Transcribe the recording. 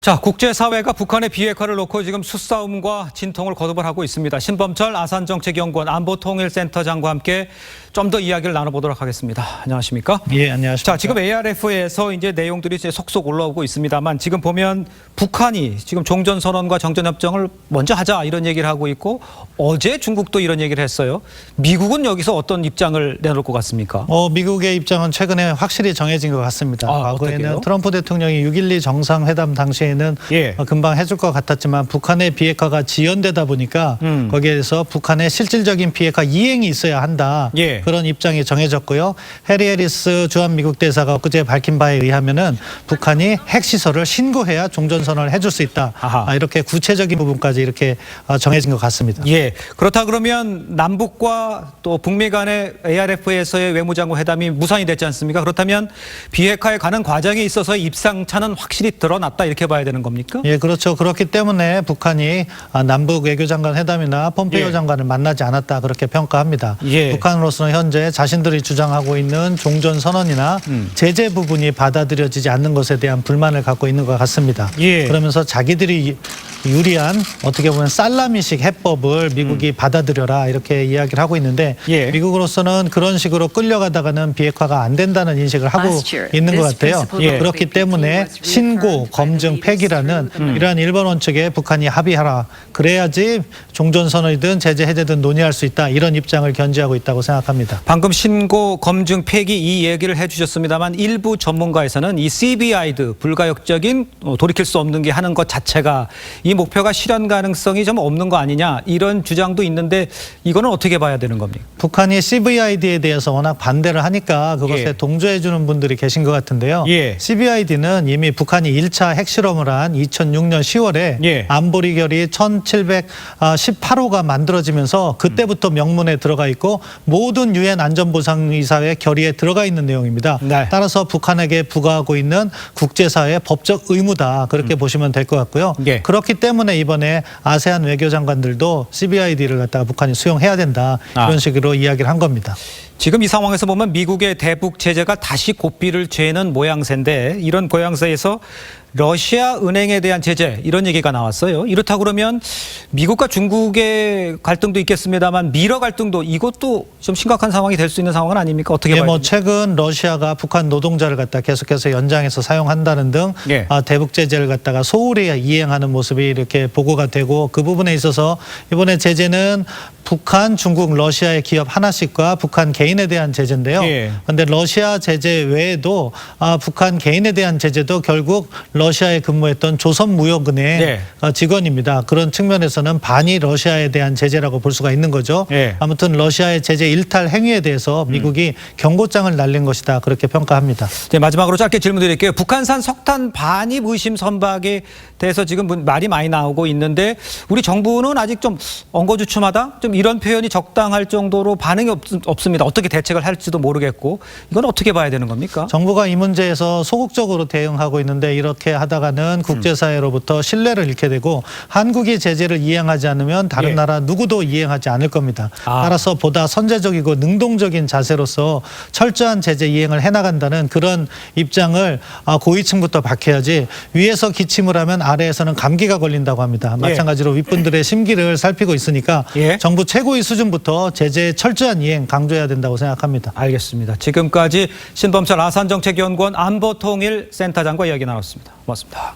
자, 국제사회가 북한의 비핵화를 놓고 지금 수싸움과 진통을 거듭을 하고 있습니다. 신범철 아산정책연구원 안보통일센터장과 함께 좀 더 이야기를 나눠보도록 하겠습니다. 안녕하십니까? 예, 안녕하십니까. 자, 지금 ARF에서 이제 내용들이 이제 속속 올라오고 있습니다만 지금 보면 북한이 지금 종전선언과 정전협정을 먼저 하자 이런 얘기를 하고 있고 어제 중국도 이런 얘기를 했어요. 미국은 여기서 어떤 입장을 내놓을 것 같습니까? 미국의 입장은 최근에 확실히 정해진 것 같습니다. 과거에는 어떻게요? 트럼프 대통령이 6.12 정상회담 당시에는 금방 해줄 것 같았지만 북한의 비핵화가 지연되다 보니까 거기에서 북한의 실질적인 비핵화 이행이 있어야 한다. 그런 입장이 정해졌고요. 해리 해리스 주한미국 대사가 엊그제 밝힌 바에 의하면은 북한이 핵시설을 신고해야 종전선언을 해줄 수 있다. 이렇게 구체적인 부분까지 이렇게 정해진 것 같습니다. 예. 그렇다 그러면 남북과 또 북미 간의 ARF에서의 외무장관 회담이 무산이 됐지 않습니까? 그렇다면 비핵화에 가는 과정에 있어서의 입상차는 확실히 드러났다 이렇게 봐야 되는 겁니까? 예, 그렇죠. 그렇기 때문에 북한이 남북 외교장관 회담이나 폼페이오 장관을 만나지 않았다 그렇게 평가합니다. 북한으로서는 현재 자신들이 주장하고 있는 종전선언이나 제재 부분이 받아들여지지 않는 것에 대한 불만을 갖고 있는 것 같습니다. 그러면서 자기들이 유리한 어떻게 보면 살라미식 해법을 미국이 받아들여라 이렇게 이야기를 하고 있는데 미국으로서는 그런 식으로 끌려가다가는 비핵화가 안 된다는 인식을 하고 있는 것 같아요. 그렇기 때문에 신고, 검증, 폐기라는 이러한 일본 원칙에 북한이 합의하라. 그래야지 종전선언이든 제재 해제든 논의할 수 있다. 이런 입장을 견지하고 있다고 생각합니다. 방금 신고, 검증, 폐기 이 얘기를 해주셨습니다만 일부 전문가에서는 이 CBI드 불가역적인 돌이킬 수 없는 게 하는 것 자체가 이 목표가 실현 가능성이 좀 없는 거 아니냐 이런 주장도 있는데 이거는 어떻게 봐야 되는 겁니까? 북한이 CBID에 대해서 워낙 반대를 하니까 그것에 동조해 주는 분들이 계신 것 같은데요. CBID는 이미 북한이 1차 핵실험을 한 2006년 10월에 안보리 결의 1718호가 만들어지면서 그때부터 명문에 들어가 있고 모든 유엔 안전보상이사회 결의에 들어가 있는 내용입니다. 따라서 북한에게 부과하고 있는 국제사회의 법적 의무다 그렇게 보시면 될 것 같고요. 그렇기 때문에 이번에 아세안 외교장관들도 CBID를 갖다가 북한이 수용해야 된다 이런 식으로 이야기를 한 겁니다. 지금 이 상황에서 보면 미국의 대북 제재가 다시 고삐를 죄는 모양새인데 이런 모양새에서 러시아 은행에 대한 제재 이런 얘기가 나왔어요. 이렇다 그러면 미국과 중국의 갈등도 있겠습니다만 미러 갈등도 이것도 좀 심각한 상황이 될 수 있는 상황은 아닙니까? 어떻게 봐야 됩니까? 최근 러시아가 북한 노동자를 갖다 계속해서 연장해서 사용한다는 등 대북 제재를 갖다가 소홀히 이행하는 모습이 이렇게 보고가 되고 그 부분에 있어서 이번에 제재는 북한, 중국, 러시아의 기업 하나씩과 북한 개인에 대한 제재인데요. 그런데 러시아 제재 외에도 북한 개인에 대한 제재도 결국 러시아에 근무했던 조선무역은행 직원입니다. 그런 측면에서는 반이 러시아에 대한 제재라고 볼 수가 있는 거죠. 아무튼 러시아의 제재 일탈 행위에 대해서 미국이 경고장을 날린 것이다 그렇게 평가합니다. 마지막으로 짧게 질문드릴게요. 북한산 석탄 반입 의심 선박에 대해서 지금 말이 많이 나오고 있는데 우리 정부는 아직 좀 엉거주춤하다? 좀 이런 표현이 적당할 정도로 반응이 없습니다. 어떻게 대책을 할지도 모르겠고 이건 어떻게 봐야 되는 겁니까? 정부가 이 문제에서 소극적으로 대응하고 있는데 이렇게 하다가는 국제사회로부터 신뢰를 잃게 되고 한국이 제재를 이행하지 않으면 다른 나라 누구도 이행하지 않을 겁니다. 따라서 보다 선제적이고 능동적인 자세로서 철저한 제재 이행을 해나간다는 그런 입장을 고위층부터 밝혀야지 위에서 기침을 하면 아래에서는 감기가 걸린다고 합니다. 마찬가지로 윗분들의 심기를 살피고 있으니까 정부 최고위 수준부터 제재의 철저한 이행 강조해야 된다고 생각합니다. 알겠습니다. 지금까지 신범철 아산정책연구원 안보통일센터장과 이야기 나눴습니다. 고맙습니다.